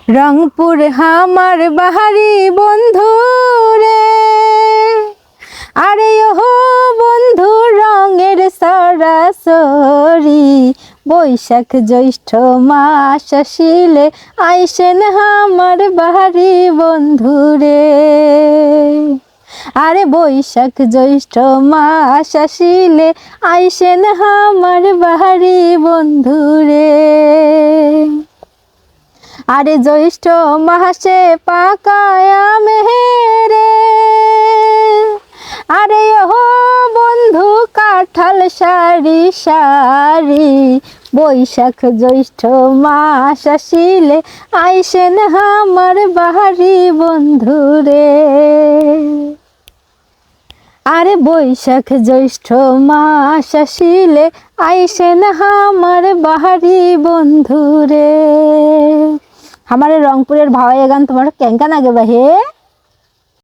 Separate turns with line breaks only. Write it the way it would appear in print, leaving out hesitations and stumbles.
রংপুর আমার বাহারি বন্ধু রে, আরে ওহো বন্ধু রঙের সরাসরি, বৈশাখ জ্যৈষ্ঠ মাস আসিলে আইসেন আমার বাহারি বন্ধু রে। আরে বৈশাখ জ্যৈষ্ঠ মাস আসিলে আইসেন আমার বাহারি বন্ধু রে। আরে জ্যৈষ্ঠ মাসে পাকায় মেরে, আরে ও বন্ধু কাঁঠাল সারি সারি, বৈশাখ জ্যৈষ্ঠ মাস আসিলে আইসেন আমার বাহারি বন্ধু রে। আরে বৈশাখ জ্যৈষ্ঠ মাস আসিলে আইসেন আমার বাহারি বন্ধু রে। हमारे रंगपुर भावा गान तुम्हारा कैंका नागे बहे।